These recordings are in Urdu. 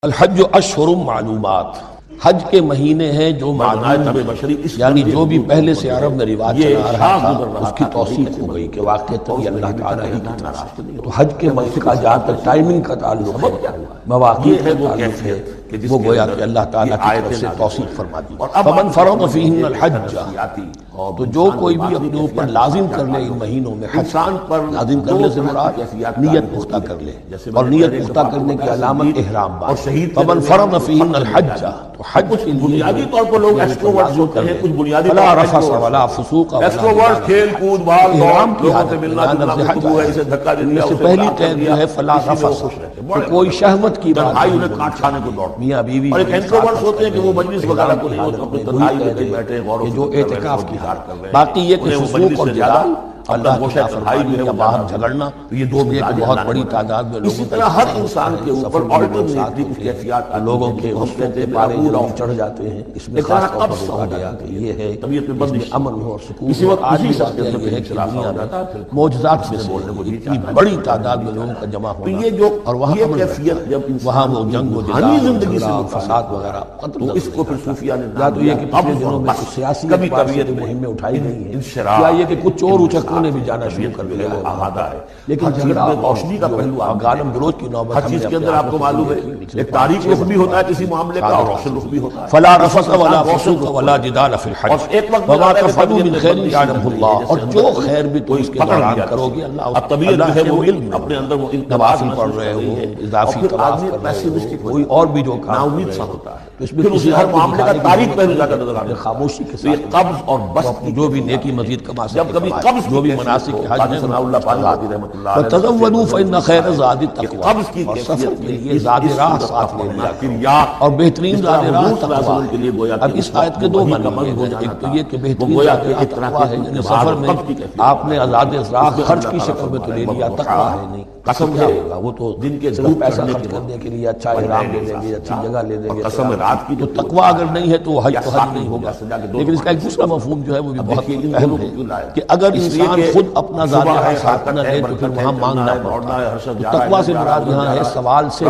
الحج اشہر معلومات، حج کے مہینے ہیں جو معلوم، یعنی جو بھی پہلے سے عرب میں رواج چلا رہا تھا اس کی توثیق ہو گئی کہ واقعتاً یہ اللہ تعالیٰ ہی کی طرف۔ تو حج کے مہینے کا جہاں تک ٹائمنگ کا تعلق ہے، مواقع کا تعلق ہے، وہ گویا کہ اللہ تعالیٰ کی طرف سے توثیق فرما دی۔ فمن فرض فیہن الحج، تو جو کوئی بھی اپنے اوپر لازم کر لے ان مہینوں میں حج، لازم کرنے سے مراد نیت پختہ کر لے، اور نیت پختہ کرنے کی علامت احرام بات۔ فمن فرض فیہن الحج، تو حج کے لیے بنیادی طور پر لوگ ایکسٹروورٹس ہوتے ہیں، کچھ بنیادی فلا رفث ولا فسوق ولا ایکسٹروورٹ کھیل کود بھاگ احرام کی لوگوں حالت سے میں ملنا جلنا گفتگو ہے، اسے دھکا دے دیا، سے اسے پہلی بات قید جو ہے فلا رفث، تو کوئی شہوت کی بات تنہائی انہیں نہیں، کاٹ کھانے کو دوڑ، میاں بیوی اور ایک انٹروورٹس ہوتے ہیں کہ وہ مجلس وغیرہ کو نہیں ہوتے، اپنی تنہائی میں کہیں بیٹھے ہیں، غور و جو فکر کر رہے ہیں، اعتکاف کی انتظار کر رہے ہیں۔ باقی یہ کہ انہیں وہ فسوق مجلس اور سے زیادہ جدال اپنا اللہ گوشہ کی تنہائی میں ہے، کا وہ باہر زیادہ جھگڑنا، یہ دو یہ کہ بہت بڑی تعداد میں اسی لوگوں طرح ہر انسان کے اوپر آلٹرنیٹلی کچھ کیفیات لوگوں کے غصے کے پارے چڑھ جاتے ہیں، اس میں خاص طور پر کہا گیا کہ یہ ہے طبیعت میں اس میں بندش، امن ہو اور سکون اسی ہو۔ وقت آج اسی بھی شخص واقعہ کے یہ ہے کہ خلاف دنیا ہو جاتا ہے، میں معجزات میں سے اتنی بڑی تعداد میں لوگوں کا جمع تو ہونا، یہ جو اور وہاں یہ امن کیفیت جب وہاں وہ جنگ و روحانی جدال زندگی سے فساد وغیرہ تو اس کو پھر صوفیہ نے یا تو یہ کہ پچھلے قبض دنوں اور میں بس، سیاسی کبھی اعتبار سے طبیعت مہمیں اٹھائی گئی ہیں، انشراح، یا یہ کہ کچھ چور اچکوں نے بھی جانا شروع کر دیا ہے، آمادہ ہے، لیکن ہر چیز جھگڑا میں روشنی کا پہلو آتا ہے، گالم گلوچ کی نوبت ہر چیز کے اندر آپ کو معلوم ہے ایک تاریخ رخ بھی ہوتا ہے کسی معاملے کا اور روشن رخ بھی ہوتا ہے۔ فلا رفث ولا فسوق ولا جدال فی الحج اور ایک وقت وما تفعلوا من خیر یعلمہ اللہ، اور جو خیر بھی تم اس کے دوران کرو گے اللہ اب طبیعت جو ہے کے وہ علم اپنے اندر وہ نوافل پڑھ رہے ہو، اضافی طواف کر رہے ہو، کوئی اور بھی جو کام ناامید سا ہوتا ہے، اس میں پھر اسے ہر معاملے کا تاریخ پہلو جا کر نظر آتا ہے، خاموشی کے تو یہ ساتھ قبض اور بس کی جو بھی نیکی مزید کما جب سکے کبھی کمائے، قبض جو بھی کی مناسک کیفیت حج قاضی ہیں ثناء اللہ فاضل رحمۃ اللہ علیہ وَتَزَوَّدُوا فَإِنَّ خَيْرَ زَادِ التَّقْوَىٰ، قبض کی اور سفر کیفیت کے لیے زاد راہ ساتھ لے لیا پھر یا اور بہترین زاد راہ تقویٰ کے لیے گویا ہے۔ اب اس آیت کے دو معنی ہیں، ایک تو یہ کہ بہترین زاد راہ تقویٰ ہے، یعنی سفر میں آپ نے آزاد راہ خرچ کی شکل میں تو لے لیا، تقویٰ ہے نہیں، قسم کیا ہے ہوگا وہ تو دن کے صرف پیسہ خرچ کرنے کے لیے اچھا احرام لے لیں گے، اچھی جگہ لے لیں گے، قسم رات کی تو تقویٰ اگر نہیں ہے تو وہ حج تو حج نہیں ہوگا۔ لیکن اس کا ایک دوسرا مفہوم جو ہے وہ بھی بہت اہم ہے کہ اگر انسان خود اپنا زاد راہ ساتھ نہ لے تو پھر وہاں مانگنا پڑتا ہے۔ تو تقویٰ سے مراد یہاں ہے سوال سے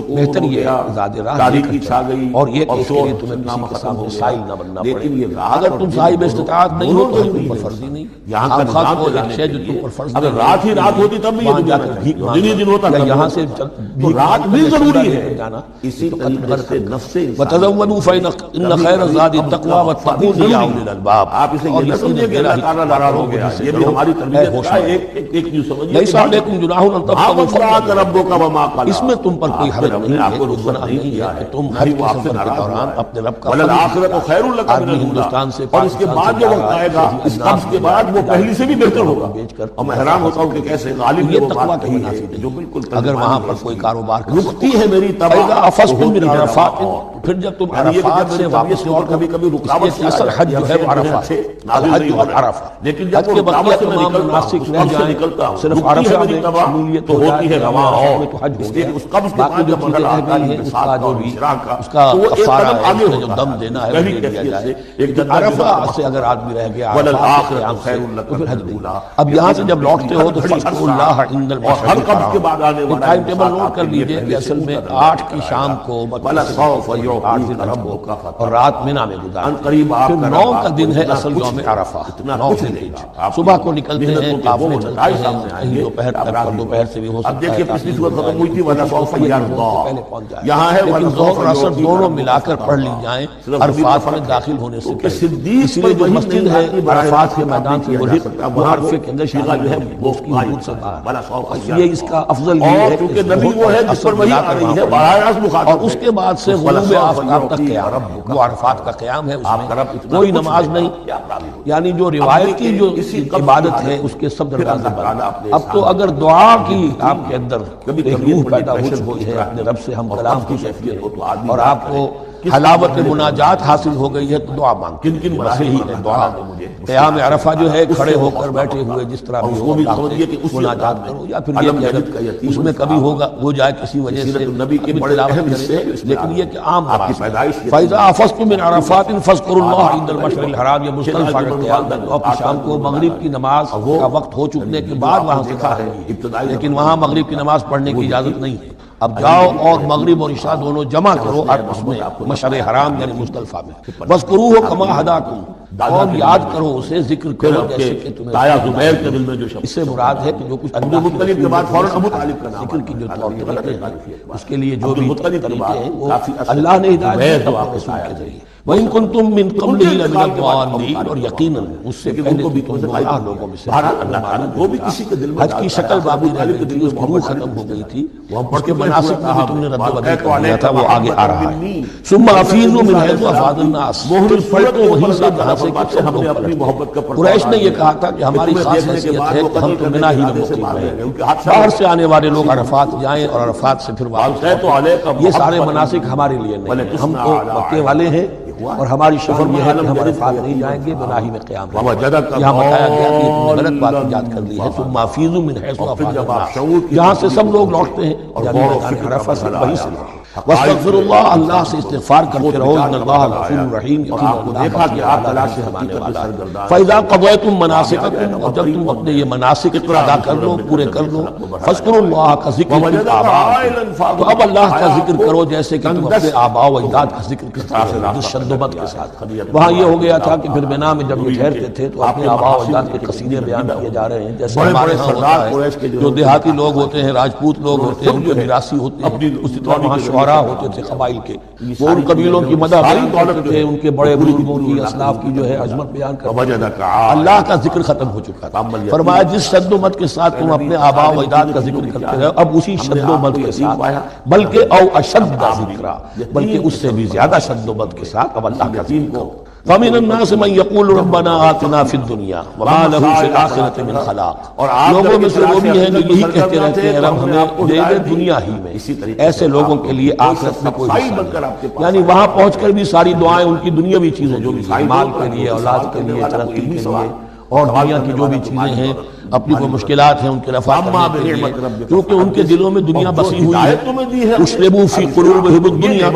بہتر یہ زاد راہ تاریخی چھا گئی اور یہ کہ اس کے لیے تمہیں کسی کے سامنے سائل نہ بننا پڑے۔ اگر تم صاحب استطاعت نہیں ہو تو تم پر فرضی نہیں، یہاں خاص کو ایک شے جو تم پر فرض اگر نہیں رات ہی رات ہوتی تب بھی یہ جا کر بھیک دن ہی دن ہوتا یا یہاں سے تو رات بھی ضروری ہے جانا۔ اسی طریقے سے نفس وَتَزَوَّدُوا فَإِنَّ خَيْرَ الزَّادِ التَّقْوَىٰ وَاتَّقُونِ يَا أُولِي الْأَلْبَابِ، آپ اسے یہ نہ سمجھے کہ اللہ تعالیٰ ناراض ہو گیا، یہ بھی ہماری تربیت کا ایک نیو سمجھیے لَيْسَ عَلَيْكُمْ جُنَاحٌ أَن تَبْتَغُوا فَضْلًا، ربک وما قلى، اس میں تم پر کوئی حرج نہیں آپ ہے، کو کوئی رخصت گناہ نہیں نہیں کیا ہے ہے کہ تم نہیں حج وہ کے آپ سے سفر کے ناراض دوران ہوا ہے۔ اپنے رب کا وَلَلْآخِرَةُ خَيْرٌ لَكَ مِنَ آدمی الْأُولَىٰ، ہندوستان سے اور اس کے بعد جو وقت آئے گا اس قبض کے بعد وہ پہلی سے بھی بہتر ہوگا، اور میں حیران ہوتا ہوں کہ کیسے غالب نے یہ وہ تقویٰ بات کی کہی منافی ہے جو بالکل اگر وہاں پر کوئی کاروبار کر رکتی ہے میری فَإِذَا تباہ أَفَضْتُم مِّنْ عَرَفَاتٍ، پھر جب تم عرفات سے واپس اور کبھی کبھی رکاوٹ سے اصل حج جو ہے وہ عرفہ ہے، الحج والعرفہ، لیکن حج جب کے وہ بقیہ رکاوٹ سے میں تمام نکلتا مناسک ہوں، رہ اس قبض سے جائیں، نکلتا ہوں، صرف رکتی عرفہ ہے میری میں تباہ شمولیت تو ہو ہوتی جائے ہے رواں عرفہ اور میں تو حج ہو اس لیے گیا۔ اس قبض کے باقی بعد جو جب چیزیں مرحلہ رہ آتا گئی ہے ہیں اس کا جو بھی اس کا تو وہ ایک کفارہ قدم ہے، آگے اس میں جو ہوتا دم ہے، دینا ہے وہ پہلی دے دیا کیفیت جائے، سے ایک جنت عرفہ سے اگر آدمی رہ گیا وَلَلْآخِرَةُ خَيْرٌ لَكَ تو پھر حج نہیں۔ الْأُولَىٰ، اب یہاں سے جب لوٹتے ہو تو فَاذْكُرُوا اللَّهَ عِندَ اور ہر الْمَشْعَرِ قبض کے بعد آنے الْحَرَامِ، والا ٹائم ٹیبل نوٹ کر لیجئے کہ اصل میں 8 کی شام کو وَلَسَوْفَ آٹھ دن يُعْطِيكَ حج کو رَبُّكَ اور رات مینا میں گزارتے ان قریب آپ پھر کا 9 رب کا دن ہے اتنا اصل کچھ یوم دے عرفہ، اتنا 9 کچھ سے دے لے گا۔ کر صبح کو نکلتے ہیں، محنتوں کے قافلے وہ چلتے نتائج ہیں، سامنے آئیں کہیں گے، دوپہر آپ تک راضی اور دوپہر سے بھی ہو اب سکتا ہے دیکھیے پچھلی صورت ختم ہوئی تھی وَلَسَوْفَ پہلے پہنچ جائے، یہاں ہے لیکن وَلَسَوْفَ ظہر اثر يُعْطِيكَ دونوں رَبُّكَ ملا کر پڑھ لی جائیں عرفات میں داخل ہونے سے کیونکہ پہلے، صدیق اس لیے جو پر مسجد وہی ہے نہیں آتی، عرفات کے میدان سے کیا ملحق، جا سکتا، وہ وہاں عرفے کے اندر سیدھا شامل جو ہے ہے، وہ اس کی حدود سے باہر، وَلَسَوْفَ اس لیے اس کا افضل یہ اور ہے کیونکہ نبی وہ ہے جس پر وہی آ رہی ہے، براہ راست مخاطب اور اس کے بعد سے غروب آفتاب تک قیام، وہ عرفات کا قیام ہے، اس میں کوئی نماز نہیں، یعنی جو روایت کی جو عبادت ہے اس کے سب دروازے بند۔ اب تو اگر دعا کی آپ کے اندر ایک روح پیدا ہو چکی ہے، اپنے رب سے ہم کلام کی کیفیت اور آپ کو حلاوت مناجات حاصل ہو گئی ہے تو دعا مانگ، کن کن بس یہی ہے دعا۔ قیام عرفہ جو ہے کھڑے ہو کر بیٹھے ہوئے جس طرح بھی وہ بھی ہو سمجھیے کہ اس مناجات کرو، یا پھر یہ کہ اگر اس میں کبھی ہوگا ہو جائے کسی وجہ سے نبی کے بڑے اہم حصے ہیں، لیکن یہ کہ عام آپ کی پیدائش کے فَإِذَا أَفَضْتُم مِّنْ عَرَفَاتٍ فَاذْكُرُوا اللَّهَ عِندَ الْمَشْعَرِ الْحَرَامِ، یہ مزدلفہ کا قیام، اور شام کو مغرب کی نماز کا وقت ہو چکنے کے بعد وہاں سے کھا ہے، لیکن وہاں مغرب کی نماز پڑھنے کی اجازت نہیں ہے، اب جاؤ اور مغرب اور عشاء دونوں جمع کرو اور اس میں مشعر حرام یعنی مزدلفہ میں وَاذْكُرُوهُ كَمَا هَدَاكُمْ اور یاد کرو اسے ذکر کرو جیسے کہ تمہیں تایا زبیر کے دل میں جو شب اس سے مراد ہے کہ جو کچھ عبد المطلب کے بعد فوراً ابو طالب کا نام ذکر کی جو طور طریقے ہیں اس کے لیے جو بھی طریقے ہیں وہ اللہ نے ہدایت دی اپنے رسول کے ذریعے وَإِن كُنتُم مِّن قَبْلِهِ لَمِنَ الضَّالِّينَ اور یقیناً اس سے پہلے بھی تم گمراہ لوگوں میں سے وہ بھی کسی کے دل میں حج کی شکل باقی رہ گئی تھی اس کی روح ختم ہو گئی تھی اس کے مناسک میں بھی تم نے رد و بدل کر دیا تھا وہ آگے آ رہا ہے ثم افیضوا من حیث افاض الناس پھر پلٹو وہیں سے جہاں سے کہ سب لوگ اپنی محبت کا قریش نے یہ کہا تھا کہ ہماری خاص حیثیت ہے کہ ہم تو منا ہی میں مقیم رہیں باہر سے آنے والے لوگ عرفات جائیں اور عرفات سے پھر واپس یہ سارے مناسک ہمارے لیے نہیں ہم تو مکے والے ہیں اور ہماری شفر یہ ہے کہ ہم عرفات نہیں جائیں گے بنا ہی میں قیام یہاں بتایا گیا کہ تم نے غلط بات ایجاد کر لی ہے ثم افیضوا من حیث افاض الناس جہاں سے سب لوگ لوٹتے ہیں یعنی میدان عرفہ سے وہیں سے واستغفر اللہ اللہ سے استغفار کرتے رہو ان اللہ غفور رحیم دیکھا کہ آپ تلاش سے ہمانے والا ہے فاذا قضیتم مناسککم اور جب تم اپنے یہ مناسک ادا کر لو پورے کر لو فاذکروا اللہ کا ذکر تو اب اللہ کا ذکر کرو جیسے کہ تم اپنے آباء و اجداد کا ذکر کرتے ہو جس شدت کے ساتھ وہاں یہ ہو گیا تھا کہ پھر مینا میں جب یہ ٹھہرتے تھے تو اپنے آباء و اجداد کے قصیدے بیان کیے جا رہے ہیں جیسے ہمارے ہاں ہوتا ہے جو دیہاتی لوگ ہوتے ہیں راجپوت لوگ ہوتے ہیں ان کے میراثی ہوتے ہیں اسی طرح وہاں شعراء ہوتے تھے قبائل کے وہ ان قبیلوں کی مدح بیان کرتے تھے ان کے بڑے بزرگوں کی اسلاف کی جو ہے عظمت بیان کرتے تھے اللہ کا ذکر ختم ہو چکا تھا فرمایا جس شد و مد کے ساتھ تم اپنے آباء و اجداد کا ذکر کرتے رہے اب اسی شد و مد کے ساتھ بلکہ او اشد ذکرا بلکہ اس سے بھی زیادہ شد و مد کے ساتھ اب اللہ کا ذکر کرو فَمِنَ النَّاسِ مَن يَقُولُ رَبَّنَا آتِنَا فِي الدُّنْيَا وَمَا لَهُ فِي الْآخِرَةِ مِنْ خَلَاقٍ اور لوگوں میں سے وہ بھی ہیں جو یہی کہتے رہتے ہیں رب ہمیں دے دے دنیا ہی میں ایسے لوگوں کے لیے آخرت میں کوئی حصہ نہیں یعنی وہاں پہنچ کر بھی ساری دعائیں ان کی دنیاوی چیزیں جو بھی مال کے لیے اولاد کے لیے ترقی کے لیے اور دنیا کی جو بھی چیزیں ہیں اپنی کوئی مشکلات ہیں ان کے رفع کرنے کے لیے کیونکہ ان کے دلوں میں دنیا بسی ہوئی ہے اشربوا فی قلوبہم الدنیا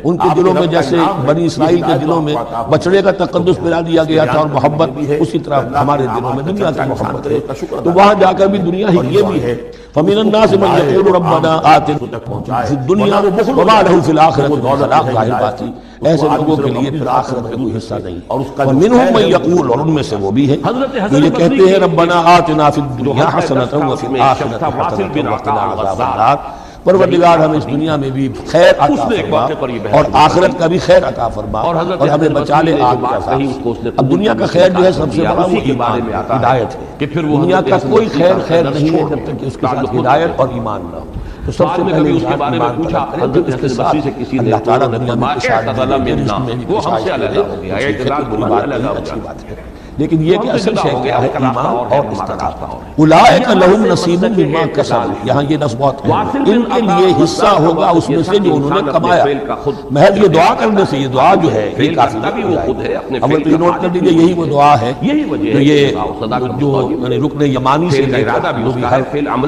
ان کے دلوں میں جیسے بنی اسرائیل کے دلوں میں بچڑے کا تقدس پلا دیا گیا تھا اور محبت اسی طرح ہمارے دلوں میں دنیا کی محبت ہے تو وہاں جا کر بھی دنیا ہی یہ بھی ہے فَمِنَ النَّاسِ مَن يَقُولُ رَبَّنَا آتِنَا فِي الدُّنْيَا وَمَا لَهُ فِي الْآخِرَةِ خَلَاقٌ ظاہر بات ہے ایسے لوگوں کے لیے پھر آخرت میں کوئی حصہ نہیں وَمِنْهُمْ مَن يَقُولُ اور ان میں سے وہ بھی ہے جو یہ کہتے ہیں ربنا آتنا فی الدنیا حسنۃ وفی الآخرۃ حسنۃ وقنا عذاب النار پروردگار ہمیں اس دنیا میں بھی خیر عطا فرما اور آخرت کا بھی خیر عطا فرما اور ہمیں بچا لے آگ کے عذاب اب دنیا کا خیر جو ہے سب سے بڑا وہ ایمان ہدایت ہے دنیا کا کوئی خیر نہیں ہے جب تک کہ اس کے ساتھ ہدایت اور ایمان نہ ہو تو سب سے پہلے اس کا ایمان پوچھا اس کے ساتھ اللہ تعالیٰ دنیا میں اشارت دے وہ ہم سے الگ ہو گیا اچھی بات ہے لیکن یہ کہ اصل شے کیا ہے ایمان اور استقامت اولئک لہم نصیب مما کسبوا یہاں یہ نصب بہت ہے ان کے لیے حصہ ہوگا اس میں سے جو انہوں نے کمایا محض یہ دعا کرنے سے یہ دعا جو ہے یہ کافی ہے اول تو نوٹ کر دیجئے یہی وہ دعا ہے جو یہ جو رکن یمانی سے لے کر جو بھی ہر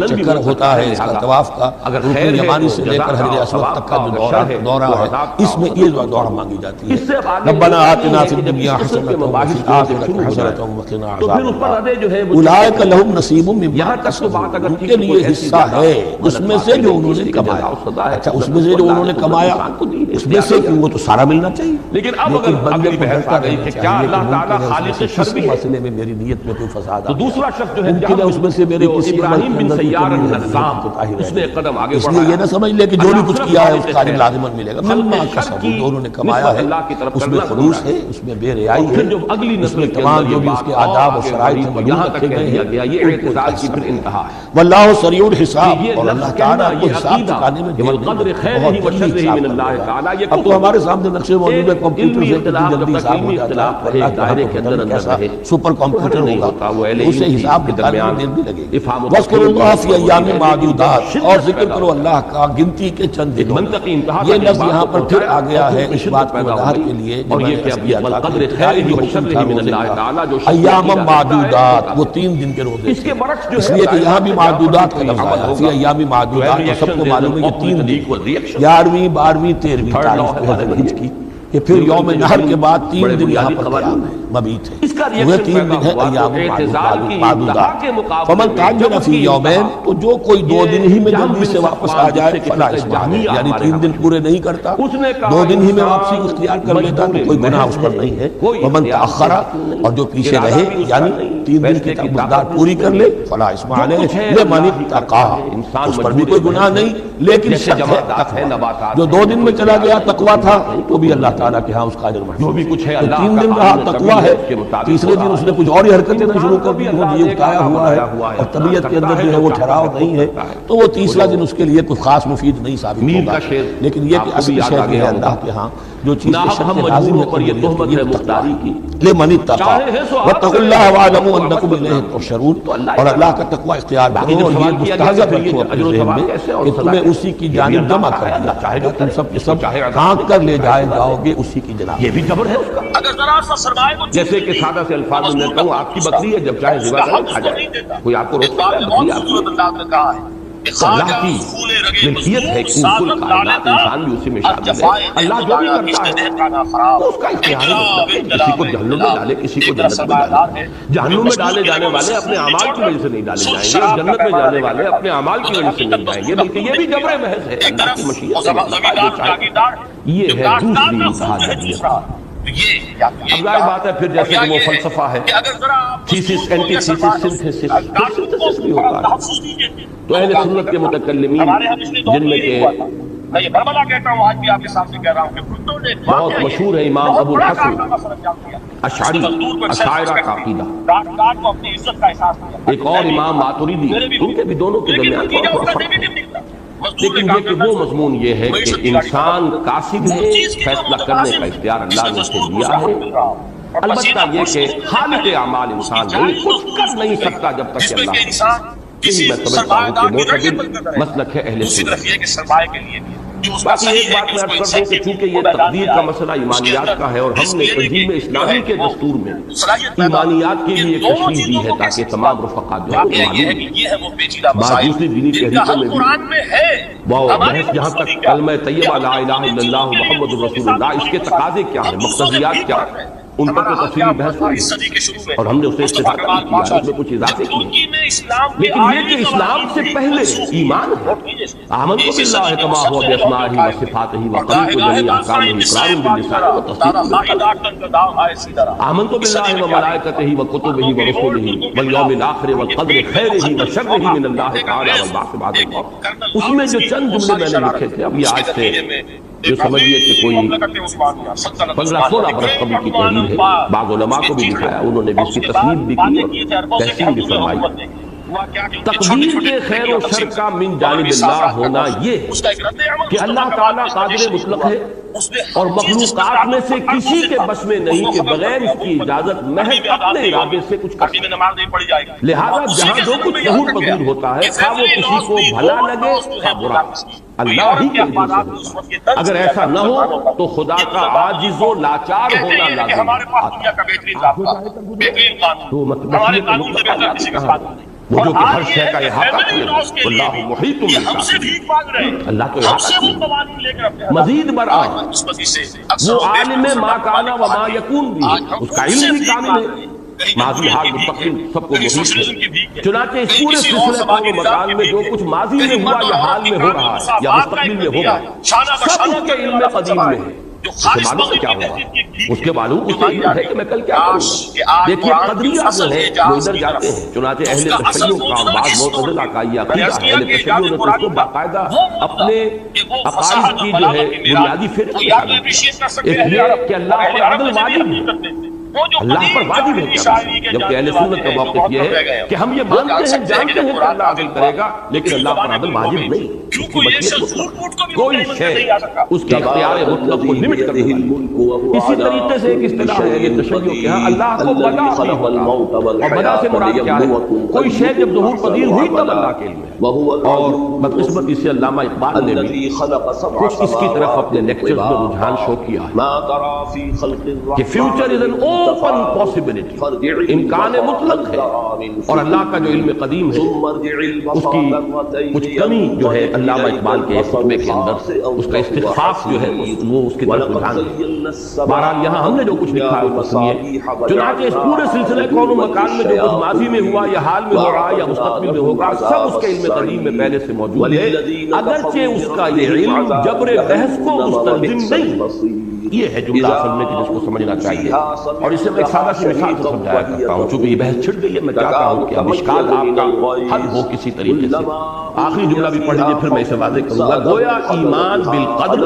چکر ہوتا ہے اس کا طواف کا رکن یمانی سے لے کر حجر اسود تک کا جو دورہ ہے اس میں یہ دعا مانگی جاتی ہے ربنا آتنا فی الدنیا حسنۃ وفی الآخرۃ اولئک لہم نصیب مما کسبوا ان کے لیے حصہ ہے اس میں سے جو انہوں نے کمایا اچھا اس میں سے جو انہوں نے کمایا اس میں سے وہ تو سارا ملنا چاہیے لیکن اب اگلی بحث آ گئی کہ کیا اللہ تعالیٰ خالق شر بھی ہے مسئلے میں میری نیت میں کوئی فساد تو دوسرا شخص جو ہے ممکن ہے اس میں سے میرے کسی ابراہیم بن سیار النظام اس نے قدم آگے اس لیے یہ نہ سمجھ لے کہ جو بھی کچھ کیا ہے اس کا لازمن ملے گا مما کسبوا جو انہوں نے کمایا ہے اس میں خلوص ہے اس میں بے حیائی ہے جو اگلی نسل تمام جو بھی اس کے آداب و شرائط ہیں یہاں تک کہہ دیا گیا یہ اعتدال کی پھر انتہا ہے واللہ سریع الحساب اور اللہ تعالیٰ کو حساب چکانے میں دیر نہیں بہت جلدی من اللہ تعالیٰ اب تو ہمارے سامنے نقشے موجود ہے کمپیوٹر سے جلدی حساب ہو جاتا ہے دائرے کے اندر کیسا سپر کمپیوٹر ہوگا اسے حساب نکالنے میں دیر بھی لگے گی وَاذْكُرُوا اللَّهَ فِي أَيَّامٍ مَّعْدُودَاتٍ اور ذکر کرو اللہ کا گنتی کے چند دنوں یہ لفظ یہاں پر پھر آ گیا ہے اس بات کی وضاحت کے لیے اور یہ کہ اب یہ قدر خیر و شر من اللہ تعالیٰ جو ایام معدودات وہ 3 دن کے روزے اس لیے کہ یہاں بھی معدودات کا لفظ آیا فی ایام معدودات سب کو معلوم ہے یہ 3 دن 11ویں 12ویں 13ویں تاریخ ذوالحج کی کہ پھر یوم نہر کے بعد 3 دن یہاں پر قیام ہے، مبیت ہے، وہ 3 دن ہے ایام معدودات۔ فمن تعجل فی یومین، تو جو کوئی 2 دن ہی میں جلدی سے واپس آ جائے فلا اثم علیہ، یعنی 3 دن پورے نہیں کرتا، 2 دن ہی میں واپسی اختیار کر لیتا تو کوئی گناہ اس پر نہیں ہے۔ ومن تأخر، اور جو پیچھے رہے یعنی 3 دن کی مقدار پوری کر لے فلا اثم علیہ لمن اتقی، اس پر بھی کوئی گناہ نہیں، لیکن شرط ہے تقوی۔ جو 2 دن میں چلا گیا تقوی تھا تو بھی اللہ تعالیٰ کے ہاں اس کا اجر محفوظ، جو بھی کچھ ہے 3 دن رہا تقوی ہے، تیسرے دن اس نے کچھ اور ہی حرکتیں شروع کر دی، وہ یہ اٹھایا ہوا ہے اور طبیعت کے اندر جو ہے وہ ٹھہراؤ نہیں ہے، تو وہ تیسرا دن اس کے لیے کوئی خاص مفید نہیں ثابت ہوگا۔ لیکن یہ کہ اصل شے یہ ہے اللہ کے ہاں جو چیز شرط لازم ہے یہ توحید مختاری کی لمن اتقی واتقوا اللہ واعلموا انکم الیہ تحشرون، اور اللہ کا تقوی اختیار کرو اور یہ مستحضر رکھو اپنے ذہن میں کہ تمہیں اسی کی جانب جمع کر دیا جائے گا، تم سب کے سب کھانک کر لے جاؤ گے اسی کی جناب۔ یہ بھی جبر ہے اس کا، اگر ذرا سا سرمایہ کو جیسے کہ سادہ سے الفاظ میں کہوں آپ کی بکری ہے، جب چاہے ذبح کرے کھا جائے، کوئی آپ کو روکتا ہے؟ بکری آپ کی اللہ کی ملکیت ہے، کل کائنات انسان بھی اسی میں شامل ہے، اللہ جو بھی کرتا ہے تو اس کا اختیار ہے، کسی کو جہنم میں ڈالے کسی کو جنت میں ڈالے۔ جہنم میں ڈالے جانے والے اپنے اعمال کی وجہ سے نہیں ڈالے جائیں گے، اور جنت میں جانے والے اپنے اعمال کی وجہ سے نہیں جائیں گے، بلکہ یہ بھی جبر محض ہے، اللہ کی مشیت ہے۔ یہ ہے دوسری انتہا جبریت۔ اب ظاہر بات ہے پھر جیسے کہ وہ فلسفہ ہے، تھیسس اینٹی تھیسس سنتھیسس، پھر سنتھیسس بھی ہوتا ہے۔ تو اہل سنت کے متکلمین جن میں کہ میں یہ بربلا کہتا ہوں، آج بھی آپ کے سامنے کہہ رہا ہوں کہ خودوں نے بہت مشہور ہے امام ابو الحسن اشعری اشاعرہ کا عقیدہ، کو اپنی عزت کا احساس دیا، ایک اور امام ماتوریدی، ان کے بھی دونوں کے درمیان تھوڑا تھوڑا فرق ہے، لیکن یہ کہ وہ مضمون یہ ہے کہ انسان قاصد ہے، فیصلہ کرنے کا اختیار اللہ نے اسے دیا ہے، البتہ یہ کہ خالق اعمال انسان نہیں، کچھ کر نہیں سکتا جب تک کہ اللہ یہی میں سمجھتا ہوں کہ معتدل مسلک ہے اہل سنت۔ باقی ایک بات میں عرض کر دوں کہ چونکہ یہ تقدیر کا مسئلہ ایمانیات کا ہے، اور ہم نے تنظیم اسلامی کے دستور میں ایمانیات کی بھی ایک تشریح دی ہے تاکہ تمام رفقات جو ہے معلوم بعض دوسری دینی تحریکوں میں بھی وہ بحث جہاں تک کلمہ طیبہ لا الہ الا اللہ محمد رسول اللہ اس کے تقاضے کیا ہیں، مقتضیات کیا ہیں، ان پر تو تفصیلی بحث ہوئی اور ہم نے اسے استفادہ کیا ہے، اس میں کچھ اضافے کیے، لیکن یہ کہ اسلام سے پہلے ایمان ہے، آمنت باللہ کما هو باسمائہ و صفاتہ و قریب جمیع احکامہ اقرار باللسان و تصدیق بالقلب، آمنت باللہ و ملائکتہ و کتبہ و رسولہ والیوم الآخر والقدر خیرہ و شرہ من اللہ تعالی والبعث بعد الموت۔ اس میں جو چند جملے میں نے لکھے تھے، اب یہ آج سے جو سمجھئے کہ کوئی 15-16 برس قبل کی تحریر ہے، بعض علماء کو بھی دکھایا، انہوں نے بھی اس کی تصنیف بھی کی اور تحسین بھی فرمائی۔ تقدیر کے خیر و شر کا من جانب اللہ ہونا یہ ہے کہ اللہ تعالیٰ قادر مطلق ہے اور مخلوقات میں سے کسی کے بس میں نہیں کہ بغیر اس کی اجازت محض اپنے ارادے سے کچھ کر سکے، لہذا جہاں جو کچھ ظہور پذیر ہوتا ہے خواہ وہ کسی کو بھلا لگے خواہ برا، اللہ ہی کے اذن سے ہوتا ہے۔ اگر ایسا نہ ہو تو خدا کا عاجز و لاچار ہونا لازم ہے۔ وہ جو کہ ہر شے کا احاطہ کیے اللہ محیط بالکافرین، اللہ تو احاطہ کیے مزید برآں وہ عالم ما کان و ما یکون بھی ہے، اس کا علم بھی کامل ہے، ماضی حال مستقبل سب کو محیط ہے۔ چنانچہ اس پورے سلسلے کون و مکان میں جو کچھ ماضی میں ہوا یا حال میں ہو رہا ہے یا مستقبل میں ہوگا سب اس کے علم قدیم میں ہے۔ اس کے معلوم ہے کیا ہوگا، اس کے معلوم اسے علم ہے کہ میں کل کیا کروں۔ دیکھیے قدریہ جو ہے وہ ادھر جاتے ہیں، چنانچہ اہل تشیع کا بعض معتزلہ کا یہ عقیدہ ہے، اہل تشیع نے تو اس کو باقاعدہ اپنے عقائد کی جو ہے بنیادی فکر شامل اس لیے کہ اللہ پر عدل واجب ہے، اللہ پر واجب ہے کیا، جبکہ اہل سنت کا موقف یہ ہے کہ ہم یہ مانتے ہیں جانتے ہیں کہ اللہ عدل کرے گا، لیکن اللہ پر عدل واجب نہیں، اس کی مشیت مطلق کوئی شے اس کے اختیار مطلق کو لمٹ کر دے گا۔ اسی طریقے سے ایک اصطلاح ہے یہ تشیع کے ہاں اللہ کو بدا نہیں ہوتا، اور بدا سے مراد کیا ہے، کوئی شے جب ظہور پذیر ہوئی تب اللہ کے لیے، اور بدقسمتی سے علامہ اقبال نے بھی کچھ اس کی طرف اپنے لیکچرز میں رجحان شو کیا ہے کہ future is an open possibility, امکان مطلق ہے، اور اللہ کا جو علم قدیم ہے اس کی کچھ کمی جو ہے علامہ اقبال کے خطبے کے اندر اس کا استخفاف جو ہے وہ اس کی طرف رجحان ہے۔ بہرحال یہاں ہم نے جو کچھ لکھا ہے وہ سنیے، چنانچہ اس پورے سلسلے کون و مکان میں جو کچھ ماضی میں ہوا یا حال میں ہو رہا یا مستقبل میں ہوگا سب اس کے علم قدیم میں پہلے سے موجود ہے، اگرچہ اس کا یہ علم جبر بحث کو مستلزم نہیں۔ یہ ہے جملہ اصل میں جس کو سمجھنا چاہیے، اور اسے میں ایک سادہ سی مثال سے سمجھایا کرتا ہوں، چونکہ یہ بحث چھڑ گئی ہے، میں چاہتا ہوں کہ اب اشکال آپ کا حل ہو کسی طریقے سے۔ آخری جملہ بھی پڑھ لیجیے پھر میں اسے واضح کروں گا۔ گویا ایمان بالقدر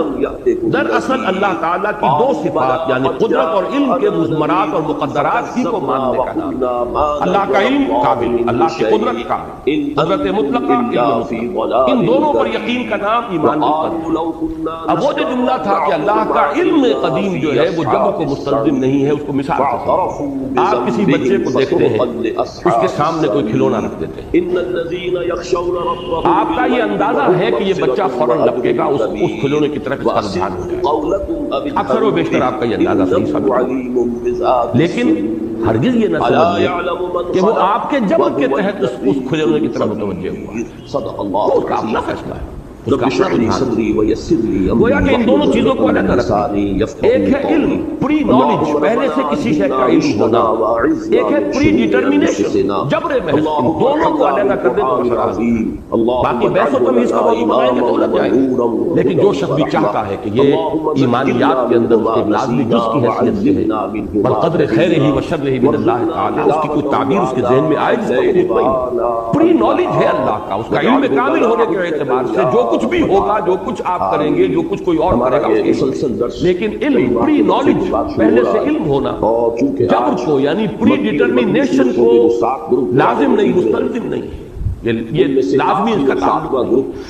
دراصل اللہ تعالیٰ کی دو صفات یعنی قدرت اور علم کے مضمرات اور مقدرات ہی کو ماننے کا نام۔ اللہ کا علم کامل، اللہ کی قدرت کامل، قدرت مطلقہ، علم مطلق، ان دونوں پر یقین کا نام ایمان بالقدر۔ اب وہ جو جملہ تھا کہ اللہ کا علم قدیم جو ہے وہ جبر کو مستلزم نہیں ہے، اس کو مثال سے آپ کسی بچے کو دیکھتے ہیں، اس کے سامنے کوئی کھلونا رکھ دیتے ہیں، آپ کا یہ اندازہ ہے کہ یہ بچہ فوراً لپکے گا اس کھلونے کی طرف اس کا رجحان ہو جائے گا، اکثر و بیشتر آپ کا یہ اندازہ صحیح ثابت، لیکن ہرگز یہ نہ سمجھیے کہ وہ آپ کے جبر کے تحت اس کھلونے کی طرف متوجہ ہوا، اس کا اپنا فیصلہ ہے، اس کا اپنا رجحان۔ گویا کہ ان دونوں چیزوں کو الگ رکھنا، ایک ہے علم پری نالج، پہلے سے کسی شے کا علم ہونا، ایک ہے پری ڈیٹرمینیشن جبر محض، ان دونوں کو الگ کر دے تو باقی بحث و تمیز کا موضوع بنائیں گے تو لگ جائے گا، لیکن جو شخص بھی چاہتا ہے کہ یہ ایمانیات کے اندر اس کے لازمی جز کی حیثیت سے ہے، بالقدر خیرہ و شرہ من اللہ تعالی، اس کی کوئی تعبیر اس کے ذہن میں آئے جس کو پری نالج ہے اللہ کا، اس کا علم کامل ہونے کے اعتبار سے جو کچھ بھی ہوگا، جو کچھ آپ کریں گے، جو کچھ کوئی اور کرے گا، لیکن علم پری نالج، پہلے سے علم ہونا جبر کو یعنی پری ڈیٹرمینیشن کو لازم نہیں، مستلزم نہیں، یہ لازمی اس کا تعلق۔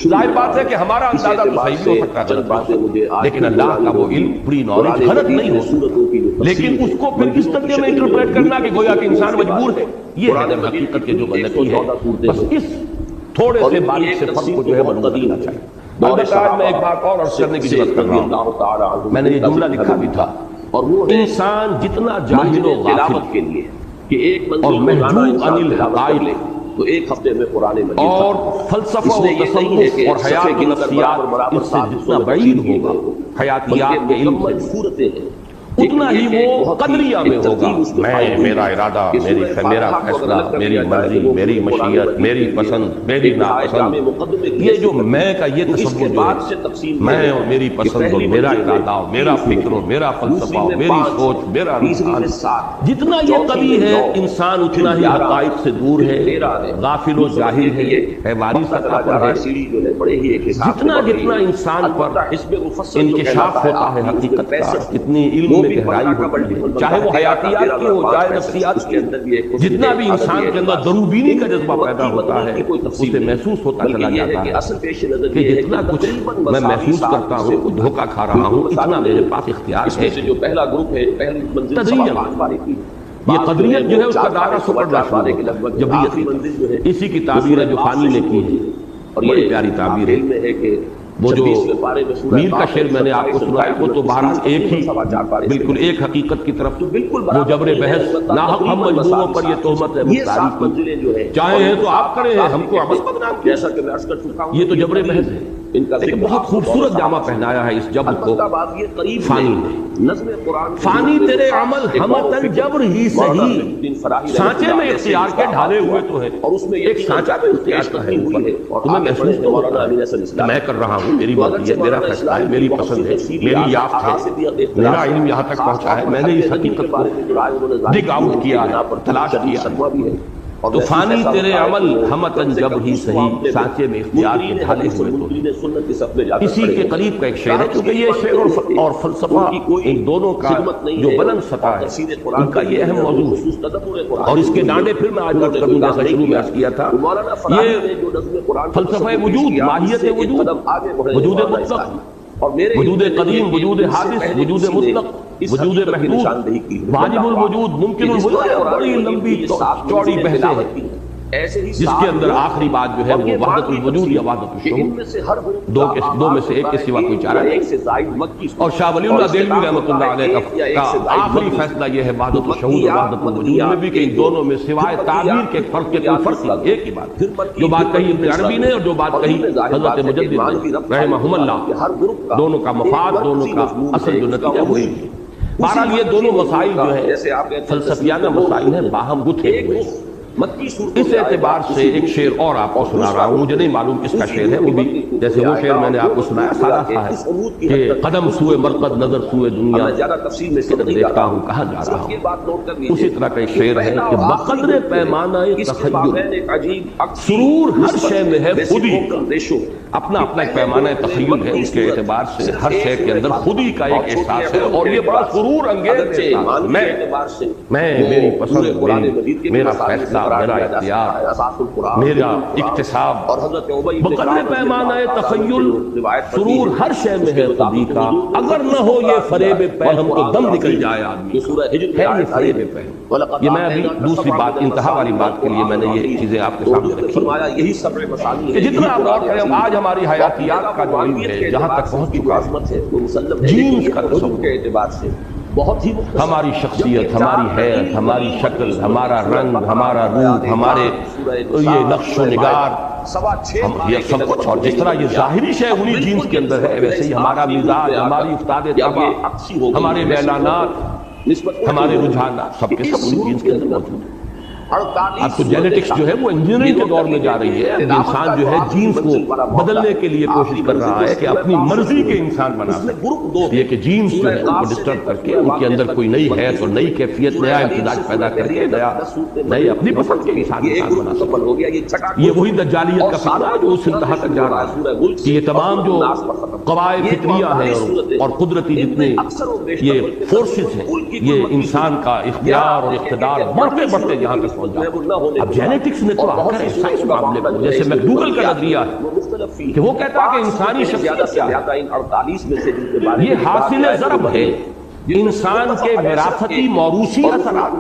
ظاہر بات ہے کہ ہمارا اندازہ تو صحیح بھی ہو سکتا ہے، لیکن اللہ کا وہ علم پری نالج غلط نہیں ہو سکتا، لیکن اس کو پھر کس طرح میں انٹرپریٹ کرنا کہ گویا کہ انسان مجبور ہے، یہ ہے حقیقت کے جو غلطی ہے، بس اس تھوڑے سے باریک سے فرق کو جو ہے بننا چاہیے۔ البتہ میں ایک بات اور عرض کرنے کی ضرورت کر رہا ہوں، میں نے یہ جملہ لکھا بھی تھا، انسان جتنا جاہل و غافل اور محجوب عن الحقائق تو ایک ہفتے میں قرآن مجید اور فلسفہ و تصوف اور حیات و نفسیات اس سے جتنا بعید ہوگا، حیاتیات کے علم سے اتنا ہی وہ قدریہ میں ہوگا، میں، میرا ارادہ، میرا فیصلہ، میری مرضی، میری مشیت، میری پسند، میری ناپسند، یہ جو میں کا یہ تصور جو ہے، میں اور میری پسند اور میرا ارادہ اور میرا فکر اور میرا فلسفہ اور میری سوچ، میرا رجحان، جتنا یہ قوی ہے انسان اتنا ہی حقائق سے دور ہے، غافل و جاہل ہے، واری سطح پر ہے، جتنا انسان پر انکشاف ہوتا ہے حقیقت کا، اتنی علم میں گہرائی ہوتی ہے، چاہے وہ حیاتیات کی ہو چاہے نفسیات کی، جتنا بھی انسان کے اندر دروبینی کا جذبہ پیدا ہوتا ہے اسے محسوس ہوتا چلا جاتا ہے کہ جتنا کچھ میں محسوس کرتا ہوں، دھوکہ کھا رہا ہوں، اتنا میرے پاس اختیار ہے۔ جو پہلا گروپ ہے، پہلی منزل یہ قدریت جو ہے اس کا دائرہ سپر جبریت، اسی کی تعبیر ہے جو فانی نے کی ہے، اور بڑی پیاری تعبیر ہے۔ وہ جو میر کا شعر میں نے آپ کو سنایا وہ تو بہرحال ایک ہی بالکل ایک حقیقت کی طرف، وہ جبر بحث ناحق ہم مجبوروں پر یہ تہمت ہے مختاری، چاہے ہیں تو آپ کریں، ہم کو عبث بدنام کیا، یہ تو جبر بحث ہے، لیکن بہت خوبصورت جامہ پہنایا ہے اس جبر کو فانی نے۔ فانی تیرے عمل ہمتن جبر ہی صحیح، سانچے میں اختیار کے ڈھالے ہوئے تو ہیں، ایک سانچہ میں اختیار کا ہے، تمہیں محسوس تو ہوتا ہے میں کر رہا ہوں، میری مرضی ہے، میرا فیصلہ ہے، میری پسند ہے، میری یافت ہے، میرا علم یہاں تک پہنچا ہے، میں نے اس حقیقت کو ڈگ آؤٹ کیا ہے، تلاش کیا ہے۔ تو فانی تیرے عمل ہمتن جب ہی صحیح، سانچے میں اختیار کے ڈھالے ہوئے تو، اسی کے قریب کا ایک شعر ہے، کیونکہ یہ شعر اور فلسفہ ان دونوں کا جو بلند سطح ہے ان کا یہ اہم موضوع ہے، اور اس کے ڈانڈے پھر میں آج بات کروں جیسا شروع میں عرض کیا تھا، یہ فلسفہ وجود، ماہیت وجود، وجود مطلق، وجود قدیم، وجود حادث، وجود مطلق، وجود محدود، واجب الوجود، ممکن الوجود، بڑی لمبی چوڑی بحثیں ہیں، جس کے اندر آخری بات جو ہے وہ وحدت الوجود یا وحدت الشہود، دو میں سے ایک کے سوا کوئی چارہ نہیں۔ اور شاہ ولی اللہ دہلوی رحمۃ اللہ علیہ کا آخری فیصلہ یہ ہے وحدت الشہود اور وحدت الوجود میں بھی کہ ان دونوں میں سوائے تعبیر کے فرق کے کوئی فرق نہیں، ایک ہی بات، جو بات کہی ابن عربی نے اور جو بات کہی حضرت مجدد نے رحمہ اللہ، دونوں کا مفاد، دونوں کا اصل جو نتیجہ وہی ہے۔ بہرحال یہ دونوں مسائل جو ہیں فلسفیانہ مسائل ہیں، باہم گتھے ہوئے۔ اس اعتبار سے ایک شعر اور آپ کو سنا رہا ہوں، مجھے نہیں معلوم کس کا شعر ہے، وہ بھی جیسے وہ شعر میں نے آپ کو سنایا سادہ سا ہے کہ قدم سوئے مرقد نظر سوئے دنیا کدھر دیکھتا ہوں کہاں جا رہا ہوں۔ اسی طرح کا ایک شعر ہے کہ بقدر پیمانہ تخیل سرور ہر شے میں ہے خودی، اپنا اپنا ایک پیمانہ تخیل ہے، اس کے اعتبار سے ہر شے کے اندر خودی کا ایک احساس ہے، اور یہ بڑا سرور انگیز احساس، میں میری پسند، میرا فیصلہ، میرا اختیار، میرا اکتساب، بقدر پیمانہ تخیل سرور ہر شے میں ہے خودی کا، اگر نہ ہو یہ فریب پہم تو دم نکل جائے آدمی ہے، یہ فریب پہم۔ یہ میں ابھی دوسری بات، انتہا والی بات کے لیے میں نے یہ چیزیں آپ کے سامنے رکھی کہ جتنا آپ غور کریں آج ہماری حیاتیات کا جو علم ہے جہاں تک پہنچ چکا ہے، جینس کا تصور کے اعتبار سے بہت ہی ہماری شخصیت، ہماری حیرت، ہماری شکل، ہمارا رنگ، ہمارا روپ، ہمارے یہ نقش و نگار، یہ سب کچھ، اور جس طرح یہ ظاہری شے انہی جینس کے اندر ہے، ویسے ہی ہمارا مزاج، ہماری افتاد طبع، ہمارے میلانات، ہمارے رجحانات، سب کے سب انہی جینس کے اندر موجود ہیں۔ اب تو جینیٹکس جو ہے وہ انجینئرنگ کے دور میں جا رہی ہے، انسان جو ہے جینز کو بدلنے کے لیے کوشش کر رہا ہے کہ اپنی مرضی کے انسان بنا سکے، یہ کہ جینز جو ہے ان کو ڈسٹرب کر کے ان کے اندر کوئی نئی حیث اور نئی کیفیت، نیا امتزاج پیدا کر کے نئے اپنی پسند کے انسان بنا سکے۔ یہ وہی دجالیت کا فتنہ ہے جو اس انتہا تک جا رہا ہے کہ یہ تمام جو قواعد فطریہ ہیں اور قدرتی جتنے یہ فورسز ہیں، یہ انسان کا اختیار اور اقتدار بڑھتے بڑھتے یہاں تک اب جینیٹکس نے تو آ کر سائنس معاملے کو، جیسے میکڈوگل کا نظریہ ہے کہ وہ کہتا ہے کہ انسانی شخصیت کیا ہے، یہ حاصل ضرب ہے انسان کے وراثتی موروثی اثرات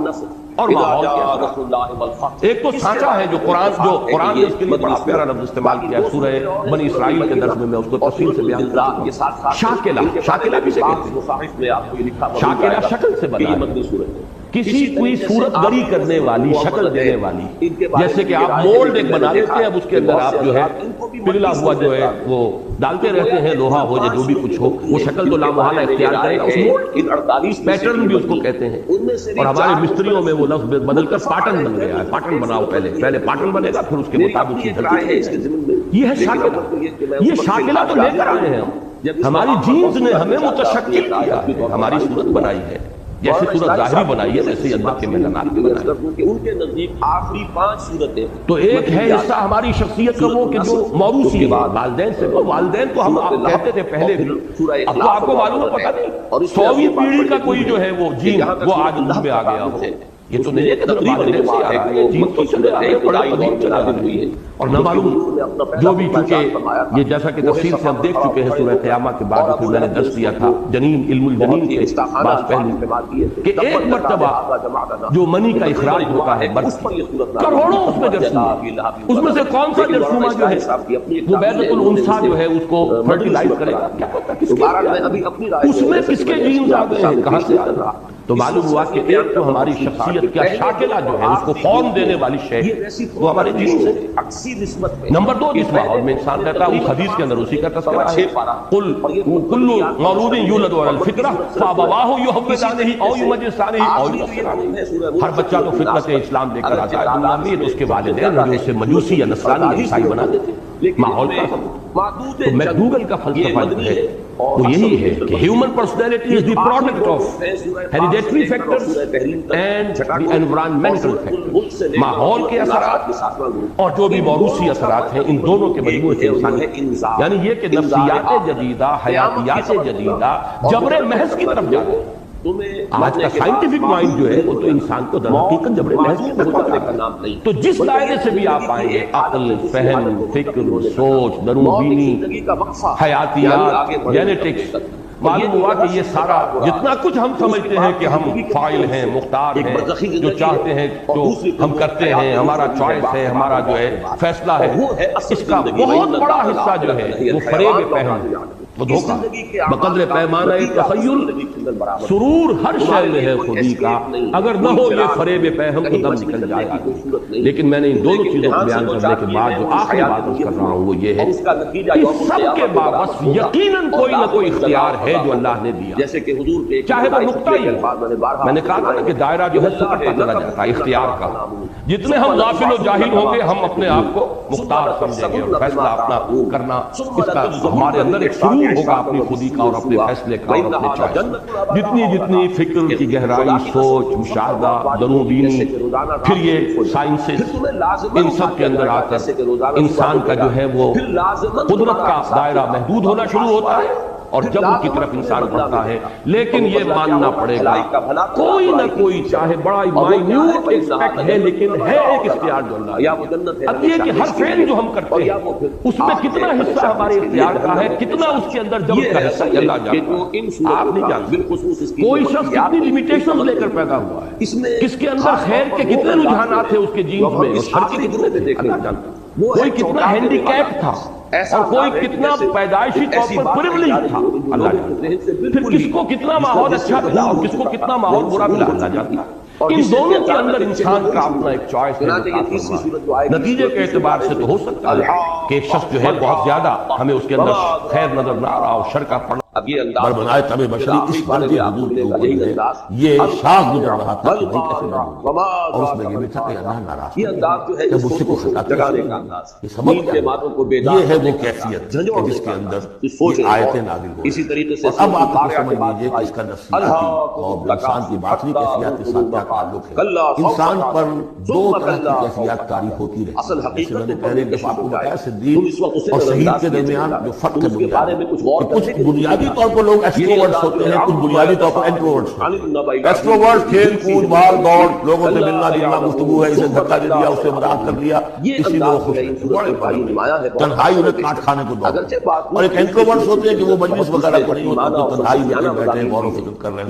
اور ماحول کے اثرات۔ ایک تو سانچہ ہے جو قرآن نے اس کے لیے بڑا پیارا لفظ استعمال کیا ہے، سورہ بنی اسرائیل کے درس میں میں اس کو تفصیل سے بیان کرتا ہوں۔ شاکلہ کسے کہتے ہیں؟ شاکلہ شکل سے بنا ہے، کسی کوئی صورت گری کرنے والی، شکل دینے والی، جیسے کہ آپ مولڈ ایک بنا لیتے ہیں، اب اس کے اندر آپ جو ہے پگھلا ہوا جو ہے وہ ڈالتے رہتے ہیں، لوہا ہو یا جو بھی کچھ ہو، وہ شکل تو لامحالہ اختیار کرے گا، اس مولڈ پیٹرن بھی اس کو کہتے ہیں، اور ہمارے مستریوں میں وہ لفظ بدل کر پاٹن بن گیا ہے، پاٹن بناؤ، پہلے پاٹن بنے گا، پھر اس کے مطابق یہ ہے شاکلہ۔ یہ شاکلہ تو لے کر آئے ہیں ہم، ہماری جینز نے ہمیں متشکل کیا ہے، ہماری صورت بنائی ہے، جیسے صورت ظاہری بنائی ہے ویسے اندر کے میلانات بھی بنائے۔ ان کے نزدیک آخری 5 صورتیں تو ایک ہے حصہ ہماری شخصیت کا وہ کہ جو موروثی ہے والدین سے، والدین تو ہم آپ کہتے تھے پہلے بھی، اب تو آپ کو معلوم ہے پتہ نہیں 100ویں پیڑھی کا کوئی جو ہے وہ جین وہ آج مجھ میں آ گیا ہو، یہ تو نہیں ہے کہ والدین سے آ رہا ہے، جین تو چلے آ رہے ہیں، بڑا قدیم چلا رہی ہے، اور نہ معلوم جو بھی، چونکہ یہ جیسا کہ تفصیل سے ہم دیکھ چکے ہیں سورہ قیامہ کے بعد، پھر میں نے درس دیا تھا جنین، علم الجنین کے بعض پہلو کہ ایک مرتبہ جو منی کا اخراج ہوتا ہے کروڑوں اس میں جرثومہ، اس میں سے کون سا جرثومہ جو ہے وہ بیضۃ الانثیٰ جو ہے اس کو فرٹیلائز کرے گا، کیا پتہ کس کے، اس میں کس کے جینز آ گئے ہیں، کہاں سے آ رہا، تو معلوم ہوا کہ ایک تو ہماری شخصیت کیا شاکلہ جو ہے اس کو فارم دینے والی شے وہ ہمارے جینز ہے۔ نمبر 2 جس ماحول میں انسان رہتا ہے، اس حدیث کے اندر اسی کا تذکرہ ہے، قل کل مولود یولد علی الفطرہ فابواہ یحودانہ او یمجسانہ او ینصرانہ، ہر بچہ تو فطرت اسلام لے کر آتا ہے دنیا میں، تو اس کے والدین جو اسے مجوسی یا نصرانی یا عیسائی بنا دیتے ہیں، ماحول کا۔ تو میکڈوگل کا فلسفہ جو ہے وہ یہی ہے کہ human personality is the product of hereditary factors and the environmental factors, ماحول کے اثرات اور جو بھی موروثی اثرات ہیں، ان دونوں کے مجموعے سے انسان، یعنی یہ کہ نفسیات جدیدہ، حیاتیات جدیدہ جبر محض کی طرف جاتے ہیں۔ آج کا سائنٹیفک مائنڈ جو ہے وہ تو انسان کو در حقیقت جبر محض کی طرف جاتا ہے، تو جس دائرے سے بھی آپ آئیں گے، عقل، فہم، فکر، سوچ، درون بینی، حیاتیات، جینیٹکس، معلوم ہوا کہ یہ سارا جتنا کچھ ہم سمجھتے ہیں کہ ہم فاعل ہیں، مختار ہیں، جو چاہتے ہیں جو ہم کرتے ہیں، ہمارا چوائس ہے، ہمارا جو ہے فیصلہ ہے، اس کا بہت بڑا حصہ جو ہے وہ فریب پہم، وہ دھوکہ، بقدر پیمانہ تخیل سرور ہر شے میں ہے خودی کا، اگر نہ ہو یہ فریب پہم تو دم نکل جائے گا۔ لیکن میں نے ان دونوں چیزوں کو بیان کرنے کے بعد جو آخری بات اس کر رہا ہوں وہ یہ ہے کہ سب کے باوجود یقیناً کوئی نہ کوئی اختیار ہے جو اللہ نے دیا، چاہے وہ نقطہ ہی ہو۔ میں نے کہا نا کہ دائرہ جو ہے سکڑتا چلا جاتا ہے اختیار کا، جتنے ہم غافل و جاہل ہوں گے ہم اپنے آپ کو مختار سمجھیں گے، اور فیصلہ اپنا کرنا اس کا ہمارے اندر ایک شعور ہوگا اپنی خودی کا اور اپنے فیصلے کا اور اپنے چوائس۔ جتنی فکر کی گہرائی، سوچ، مشاہدہ، دنودینی، پھر یہ سائنسز، ان سب کے اندر آ کر انسان کا جو ہے وہ قدرت کا دائرہ محدود ہونا شروع ہوتا ہے، اور جب ان کی طرف انسان بڑھتا ہے، لیکن یہ ماننا پڑے گا کوئی نہ کوئی چاہے بڑا مائنیوٹ ایسپیکٹ ہے لیکن ہے ایک اختیار جو اللہ۔ اب یہ کہ ہر فعل جو ہم کرتے ہیں اس میں کتنا حصہ ہمارے اختیار کا ہے، کتنا اس کے اندر جب کا حصہ اللہ جانتا ہے، آپ نہیں جانتے۔ کوئی شخص کتنی لیمیٹیشن لے کر پیدا ہوا ہے، کس کے اندر خیر کے کتنے رجحانات ہیں اس کے جینز میں، اور شر کے کتنے تھے اللہ جانتا ہے۔ کوئی کتنا ہینڈی کیپ تھا اور کوئی کتنا پیدائشی طور پر پریویلیج تھا اللہ جانتا ہے۔ پھر کس کو کتنا ماحول اچھا ملا اور کس کو کتنا ماحول برا ملا اللہ جانتا ہے۔ ان دونوں کے اندر انسان کا اپنا ایک چوائس ہے۔ نتیجے کے اعتبار سے تو ہو سکتا ہے کہ ایک شخص جو ہے بہت زیادہ ہمیں اس کے اندر خیر نظر نہ آ رہا ہو، شر کا پڑنا۔ اب یہ بربنائے طب بشری اس درجے حدود کے اوپر ہے، یہ شاخ گزر رہا تھا کہ نہیں کیسے بنوں، اور اس میں یہ بھی تھا کہ اللہ ناراض ہے کہ مجھ سے کوئی خطا کیسے بنوں۔ یہ سبب کیا ہے؟ یہ ہے وہ کیفیت کہ جس کے اندر یہ آیتیں نازل ہو رہی ہیں۔ اور اب آپ کو سمجھ لیجئے کہ اس کا نفسیاتی اور انسان کی باطنی کیفیات کے ساتھ کیا تعلق ہے۔ انسان پر دو طرح کی کیفیات طاری ہوتی رہتی ہے، جیسے میں نے پہلے ایک دفعہ آپ کو بتایا صدیق اور شہید کے درمیان جو فرق ہے بنیادی، کچھ بنیادی طور پر لوگ ایکسٹروورٹس ہوتے ہیں، کچھ بنیادی طور پر انٹروورٹس ہوتے ہیں۔ ایکسٹروورٹ کھیل کود بھاگ دوڑ، لوگوں سے ملنا جلنا، گفتگو ہے، اسے دھکا دے دیا، اسے مذاق کر لیا، اسی میں وہ خوش رہتے ہیں، بڑے بڑے تنہائی انہیں کاٹ کھانے کو دوڑتے ہیں۔ اور ایک انٹروورٹس ہوتے ہیں کہ وہ مجلس وغیرہ کو نہیں ہوتا، تو تنہائی میں بیٹھے غور و فکر کر رہے ہیں،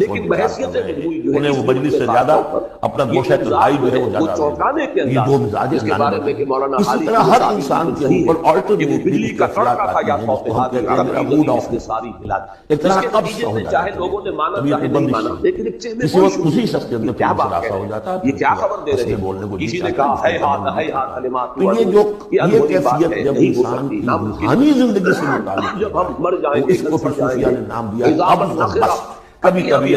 انہیں وہ مجلس سے زیادہ اپنا گوشہ تنہائی جو ہے وہ زیادہ ہے۔ یہ دو مزاج اسی طرح ہر انسان کے اوپر آلٹرنیٹلی کیفیات آتی ہیں، جس کو ہم کہتے ہیں میرا موڈ آف ایک طرح قبض سا ہو جاتا ہے، طبیعت بندش کسی وقت اسی شخص کے اندر پھر سراسا ہو جاتا ہے، اس کے بولنے کو نہیں چاہتا۔ تو یہ کیفیت جب انسان کی روحانی زندگی سے متعلق ہے، اس کو پھر صوفیہ نے نام دیا قبض اور بس۔ کبھی کبھی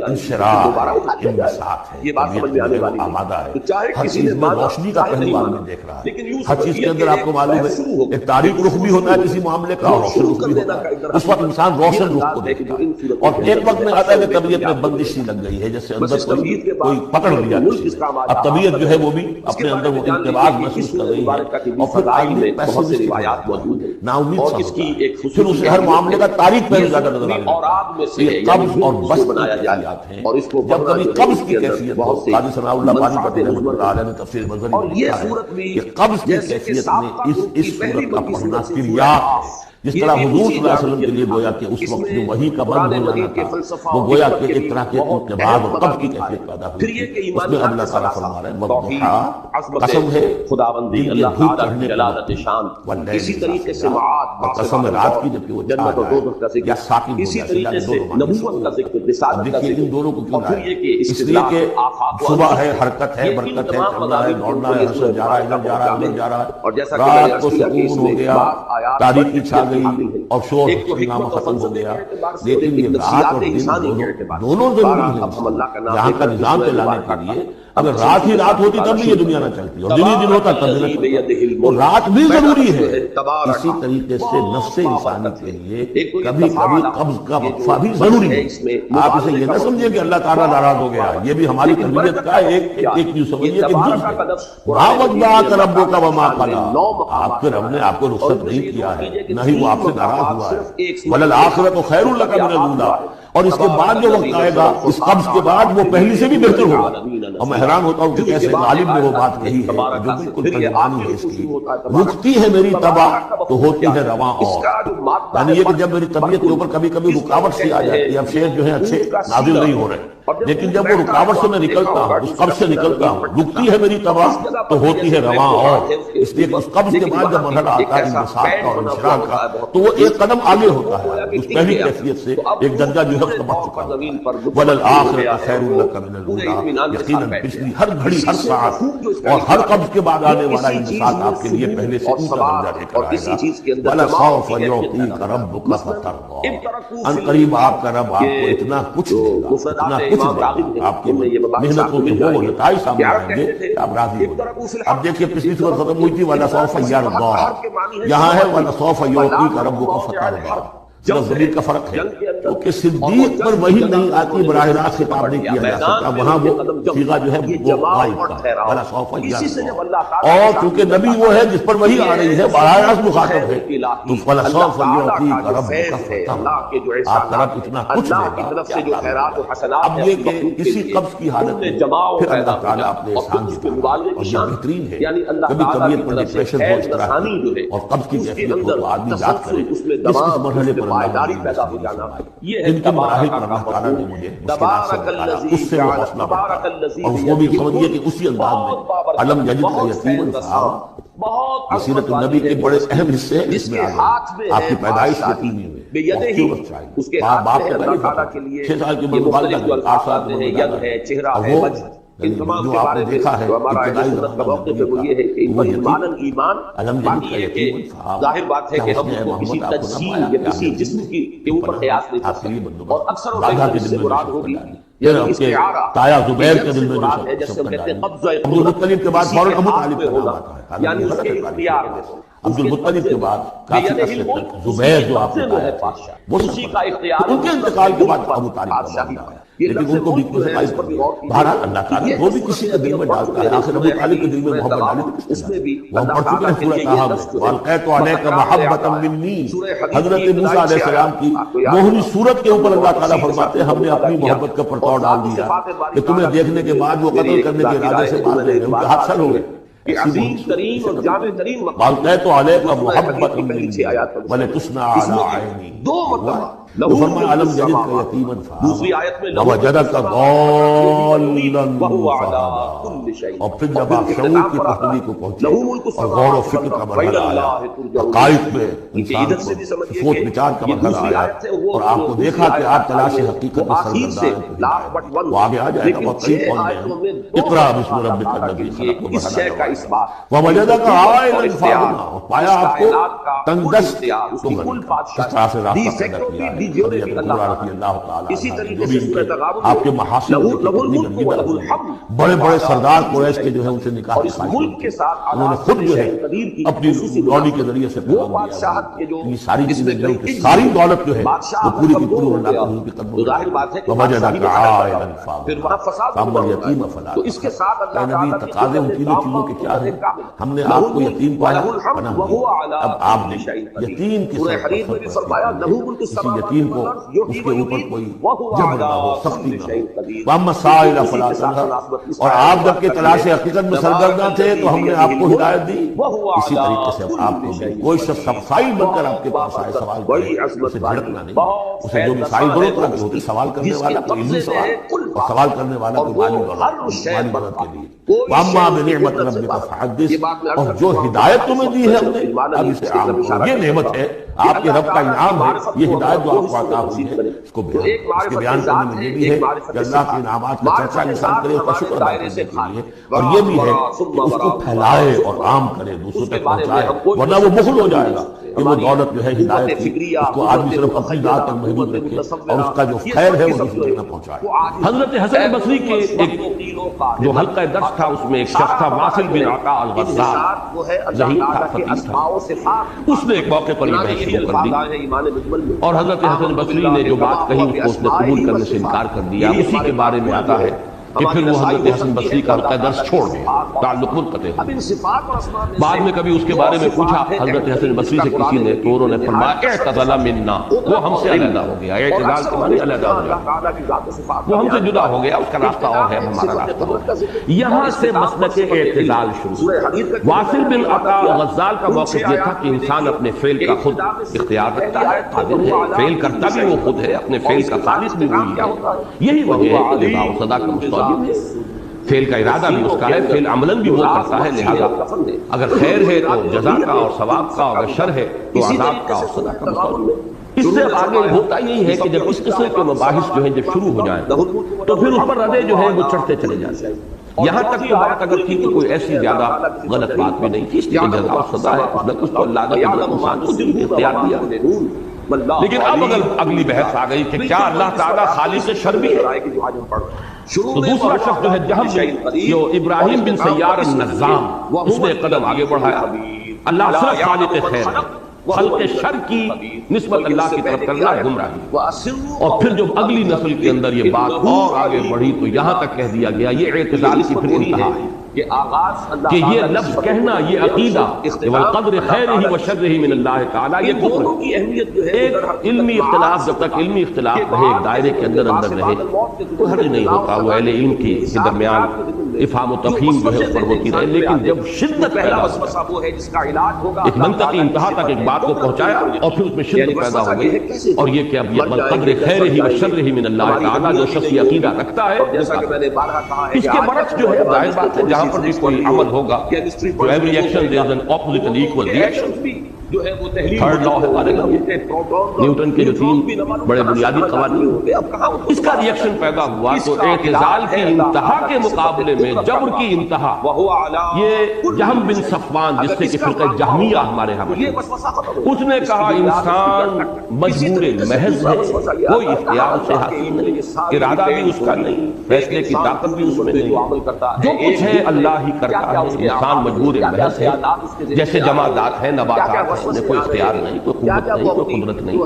انشراح انبساط ہے، یہ بات سمجھ میں آنے والی آمادہ ہے، ہر چیز میں روشنی کا پہلو آدمی دیکھ رہا ہے، ہر چیز کے اندر آپ کو معلوم ہے ایک تاریک رخ بھی ہوتا ہے کسی معاملے کا اور روشن رخ بھی ہوتا ہے۔ اس وقت انسان روشن رخ کو دیکھتا ہے، اور ایک وقت میں آتا ہے کہ طبیعت میں بندش سی لگ گئی ہے، جیسے اندر کوئی پکڑ لیا کسی نے، اب طبیعت جو ہے وہ بھی اپنے اندر وہ انقباض محسوس کر رہی ہے، اور پھر آدمی پیسمسٹک نا امید سا ہوتا ہے، پھر اسے ہر معاملے کا تاریک پہلو زیادہ نظر آنے لگتا ہے۔ قبض اور بس کی کیفیات ہیں، جب کبھی قبض کی کیفیت ہو، قاضی ثناء اللہ پانی پتہ رحمۃ اللہ علیہ نے تفسیر مظہری میں لکھا ہے کہ قبض کی کیفیت میں اس صورت کا پڑھنا تریاق ہے، جس طرح حضور صلی اللہ علیہ وسلم کے لیے گویا کہ اس وقت جو وحی کا بند ہو جانا تھا وہ گویا کہ ایک طرح کے انقباض اور قبض کی کیفیت پیدا ہوئی تھی۔ اس میں اللہ تعالیٰ فرما رہے ہیں والضحیٰ، قسم ہے خداوندی اللہ تعالیٰ جلالت شان، اسی طریقے سے معاد، اور قسم رات کی جبکہ وہ جنت و دوزخ کا ذکر، یا ساکن ہو اسی جائے، طریقے سے نبوت کا ذکر، رسالت کا دیکھیے ان ذکر، دونوں کو کیوں اور پھر یہ کہ اس لیے کہ صبح ہے، حرکت ہے، برکت ہے، چلنا ہے، دوڑنا ہے، حسن جا رہا ہے، ادھر جا رہا ہے، ادھر جا رہا ہے، رات کو سکون ہو گیا، تاریکی چھا گئی اور شور نامہ ختم ہو گیا، لیکن یہ رات اور دن دونوں ضروری ہیں یہاں کا نظام چلانے کے لیے۔ اگر رات ہی رات ہوتی تب بھی یہ دنیا نہ چلتی، اور دن ہی دن ہوتا تب بھی نہ چلتی، اور رات بھی ضروری ہے۔ اسی طریقے سے نفس انسانی کے لیے کبھی کبھی قبض کا وقفہ بھی ضروری ہے۔ آپ اسے یہ نہ سمجھیں کہ اللہ تعالیٰ ناراض ہو گیا، یہ بھی ہماری تربیت کا ایک یوں سمجھیے کہ جز ہے۔ مَا وَدَّعَكَ رَبُّكَ وَمَا قَلَىٰ، آپ کے رب نے آپ کو رخصت نہیں کیا ہے، نہ ہی وہ آپ سے ناراض ہوا ہے۔ وَلَلْآخِرَةُ خَيْرٌ لَكَ مِنَ الْأُولَىٰ، اور اس کے بعد جو وقت آئے گا اس قبض کے بعد وہ پہلی سے بھی بہتر ہوگا. اور میں حیران ہوتا ہوں کہ کیسے غالب نے وہ بات کہی ہے جو بالکل ترجمانی ہے اس کی. رکتی ہے میری طبع تو ہوتی ہے رواں اور. یعنی یہ کہ جب میری طبیعت کے اوپر کبھی کبھی رکاوٹ سی آ جاتی ہے. اب شعر جو ہے اچھے نازل نہیں ہو رہے لیکن جب وہ رکاوٹ سے میں نکلتا ہوں اس قبض سے نکلتا ہوں رکتی ہے میری طبع تو ہوتی ہے رواں اور. اس لیے اس قبض کے بعد جب مرحلہ آتا ہے انبساط کا اور انشراح کا تو وہ ایک قدم آگے ہوتا ہے. اس پہلی کیفیت سے ایک درجہ جو ہے اس کا بڑھ چکا ہے. وَلَلْآخِرَةُ خَيْرٌ لَكَ مِنَ الْأُولَىٰ. یقیناً پچھلی ہر گھڑی ہر ساعت اور ہر قبض کے بعد آنے والا انبساط آپ کے لیے پہلے سے اونچا درجہ لے کر آئے گا. وَلَسَوْفَ يُعْطِيكَ رَبُّكَ فَتَرْضَىٰ. ان قریب آپ کا رب آپ کو اتنا کچھ دے گا اتنا کچھ دے گا آپ کی محنتوں کے وہ نتائج سامنے آئیں گے کہ آپ راضی ہو جائیں. اب دیکھیے پچھلی سورت ختم ہوئی تھی وَلَسَوْفَ يَرْضَىٰ. یہاں ہے وَلَسَوْفَ يُعْطِيكَ رَبُّكَ فَتَرْضَىٰ. صرف ضمیر کا فرق ہے کیونکہ صدیق پر وہی نہیں آتی براہ راست خطاب نہیں کیا جا سکتا. وہاں وہ صیغہ جو ہے وہ غائب کا ہے وَلَسَوْفَ يَرْضَىٰ. اور چونکہ نبی وہ ہے جس پر وہی آ رہی ہے براہ راست مخاطب ہے تو وَلَسَوْفَ يُعْطِيكَ رَبُّكَ فَتَرْضَىٰ. آپ کا رب اتنا کچھ دے گا. اب یہ کہ اسی قبض کی حالت میں پھر اللہ تعالیٰ اپنے احسان دکھائے اور یہ بہترین ہے. کبھی طبیعت پر ڈپریشن ہو اس طرح اور قبض کی کیفیت ہو تو آدمی یاد کرے اس مرحلے پر پائیداری پیدا ہو جانا. یہ ہے ان کے مراحل پر اللہ تعالیٰ نے مجھے مشکلات سے بتایا اس سے وہ حوصلہ بڑھتا اور اس کو بھی سمجھیے کہ اسی انداز میں علم یجد کا یتیم فآویٰ سیرت النبی کے بڑے اہم حصے ہیں اس میں آگے آپ کی پیدائش یتیمی میں اور کیوں بچہ ہے باپ کے پہلے فتح 6 سال کی عمر والدہ 8 سال کی عمر والدہ اور وہ جو آپ نے دیکھا ہے ابتدائی زمانہ میں وہ یہ ہے کہ ایمان علم یجد کا یتیم فآویٰ. ظاہر بات ہے کہ ہم کو کسی تجزیے یا کسی جسم کے اوپر قیاس نہیں کر سکتے اور اکثر اور سے مراد ہوگی تایا زبیر کے دل میں جو سب عبد المطلب کے بعد فوراً ابو طالب کا نام آتا ہے. یعنی اس کے اختیار میں عبد المطلب کے بعد کافی عرصے تک زبیر جو آپ نے کہا وہ اسی کا اختیار ان کے انتقال کے بعد ابو طالب کا معاملہ ہے لیکن ان کو بھی بہرحال اللہ تعالیٰ وہ بھی کسی کے دل میں ڈالتا ہے. آخر ابو طالب کے دل میں محبت ڈالی تو کس نے ڈالی وہ پڑھ چکے ہیں سورہ طٰہٰ میں وَأَلْقَيْتُ عَلَيْكَ مَحَبَّةً مِّنِّي. حضرت موسیٰ علیہ السلام کی موہنی صورت کے اوپر اللہ تعالیٰ فرماتے ہیں ہم نے اپنی محبت کا پرتو ڈال دیا کہ تمہیں دیکھنے کے بعد وہ قتل کرنے کے ارادے سے مار دیں گے ان کے ہاتھ سر ہو گئے. عظیم ترین اور جامع ترین وَأَلْقَيْتُ عَلَيْكَ مَحَبَّةً مِّنِّي وَلِتُصْنَعَ عَلَىٰ عَيْنِي. دو مرتبہ فرمایا علم یجد کا یتیما دوسری آیت میں ووجدک ضالا فہدی. اور پھر جب آپ شعور کی پختگی کو پہنچے اور غور و فکر کا مرحلہ آیا حقائق میں انسان کو سوچ بچار کا مرحلہ آیا اور آپ کو دیکھا کہ آپ تلاش حقیقت میں سرگرداں ہیں وہ آگے آ جائے گا بہت قریب پہنچ گئے. اقرأ بسم ربک الذی خلق ووجدک عائلا فاغنی. پایا آپ کو تنگ دست تو کس طرح سے راستہ پیدا کیا ہے. اسی طریقے سے آپ کے محاسن بڑے بڑے سردار قریش کے جو ہے ان سے نکاح انہوں نے خود جو ہے اپنی ڈولی کے ذریعے سے یہ ساری چیزیں ساری دولت جو ہے وہ پوری کی پوری اللہ کے حضور کے قدموں ووجدک عائلا فأما اليتیم فلا تقہر. اے نبی تقاضے ان تینوں چیزوں کے کیا ہیں؟ ہم نے آپ کو یتیم پایا پناہ دی. اب آپ نے یتیم کی کسی یتیم کو اس کے اوپر کوئی جبر نہ ہو سختی نہ ہو. وَأَمَّا السَّائِلَ فَلَا تَنْهَرْ. اور آپ جب کہ تلاش حقیقت میں سرگرداں تھے تو ہم نے آپ کو ہدایت دی. اسی طریقے سے آپ کو بھی کوئی شخص سائل بن کر آپ کے پاس آئے سوال کرے اسے بھڑکنا نہیں. اسے جو مسائل دونوں طرح کے ہوتے سوال کرنے والا کوئی علمی سوال اور سوال کرنے والا کوئی مالی دولت کے لیے. وَأَمَّا بِنِعْمَةِ رَبِّكَ فَحَدِّثْ. اور جو ہدایت تمہیں دی ہے ہم نے اب اسے عام کرو. یہ نعمت ہے آپ کے رب کا انعام ہے. یہ ہدایت جو آپ کو عطا ہوئی ہے اس کو بیان اس کے بیان کرنے میں یہ بھی ہے کہ اللہ کے انعامات کا چرچا انسان کرے اس کا شکر ادا کرنے کے لیے اور یہ بھی ہے کہ اس کو پھیلائے اور عام کرے دوسروں تک پہنچائے ورنہ وہ بخل ہو جائے گا کہ وہ دولت جو ہے ہدایت کی اس کو آدمی صرف اپنی ذات تک محدود رکھے اور اس کا جو خیر ہے وہ دوسروں تک نہ پہنچائے. حضرت حسن بصری کے ایک جو حلقہ درس تھا اس میں ایک شخص تھا واصل بن عطا الغزال ذہین تھا فقیر تھا. اس نے ایک موقع پر یہ بحث شروع کر دی اور حضرت حسن بصری نے جو بات کہی اس کو اس نے قبول کرنے سے انکار کر دیا. اسی کے بارے میں آتا ہے کہ پھر وہ حضرت حسن بصری کا حلقہ درس چھوڑ دیا، تعلق منقطع ہو گیا۔ بعد میں کبھی اس کے بارے میں پوچھا حضرت حسن بصری سے کسی نے، تو انہوں نے فرمایا اعتزل منا، وہ ہم سے علیحدہ ہو گیا۔ اعتزال کے معنی علیحدہ ہو گیا، وہ ہم سے جدا ہو گیا، اس کا راستہ اور ہے، ہمارا راستہ اور ہے۔ یہاں سے مسلک اعتزال شروع۔ واصل بن عطا غزال کا موقف یہ تھا کہ انسان اپنے فعل کا خود اختیار رکھتا ہے، قادر ہے، فعل کرتا بھی وہ خود ہے، اپنے فعل کا خالق بھی وہی ہے۔ یہی وجہ ہے کہ لباء و صدا کا مستوجب ہے، فعل کا ارادہ بھی اس کا ہے، فعل عملاً بھی وہ کرتا ہے، لہذا اگر خیر ہے تو جزا کا اور ثواب کا، اگر شر ہے تو عذاب کا اور سزا کا مستوجب ہے۔ اس سے آگے ہوتا یہی ہے کہ جب اس قسم کے مباحث جو ہیں جب شروع ہو جائیں تو پھر اس پر ردے جو ہیں وہ چڑھتے چلے جاتے ہیں۔ یہاں تک تو بات اگر تھی کہ کوئی ایسی زیادہ غلط بات بھی نہیں تھی، اس لیے جزا و سزا ہے، کچھ نہ کچھ تو اللہ نے انسان کو دل میں اختیار دیا۔ لیکن اب اگر اگلی بحث آ گئی کہ کیا اللہ تعالیٰ خالق شر بھی ہے، تو دوسرا شخص جو ہے جہم، جو ابراہیم بن سیار النظام، اس نے قدم آگے بڑھایا، اللہ صرف خالق خیر ہے، خلق شر کی نسبت اللہ کی طرف کرنا گمراہی۔ اور پھر جب اگلی نسل کے اندر یہ بات اور آگے بڑھی تو یہاں تک کہہ دیا گیا، یہ اعتزال کی پھر انتہا ہے کہ یہ لفظ کہنا، یہ عقیدہ وَالْقَدْرِ خَيْرِهِ وَشَرِّهِ مِنَ اللَّهِ تعالیٰ، یہ کفر ہے۔ ایک علمی اختلاف جب تک علمی اختلاف رہے، ایک دائرے کے اندر رہے، کوئی حرج نہیں ہوتا، وہ اہل علم کے درمیان افہام و تفہیم جو ہے اس پر ہوتی رہے۔ لیکن جب شدت پیدا ہو، ایک منطقی انتہا تک ایک بات کو پہنچایا اور پھر اس میں شدت پیدا ہو گئی، اور یہ کہ اب یہ وَالْقَدْرِ خَيْرِهِ وَشَرِّهِ مِنَ اللَّهِ تعالیٰ جو شخص یہ عقیدہ رکھتا ہے، اس کے برعکس جو ہے ظاہر بات ہے جہاں پر بھی کوئی عمل ہوگا، جو every action there is an opposite and equal reaction، third law ہے نیوٹن کے جو تین بڑے بنیادی قوانین، اس کا ریئیکشن پیدا ہوا تو اعتزال کی انتہا کے مقابلے میں جبر کی انتہا، یہ جہم بن صفوان جس سے کہ فرقہ جہمیہ ہمارے ہاں میں، اس نے کہا انسان مجبور محض ہے، کوئی اختیار سے حاصل نہیں، ارادہ بھی اس کا نہیں، فیصلے کی طاقت بھی اس میں نہیں، جو کچھ ہے اللہ ہی کرتا ہے، انسان مجبور محض ہے، جیسے جمادات ہیں، نباتات ہیں، کوئی اختیار نہیں، کوئی قوت نہیں، کوئی قدرت نہیں۔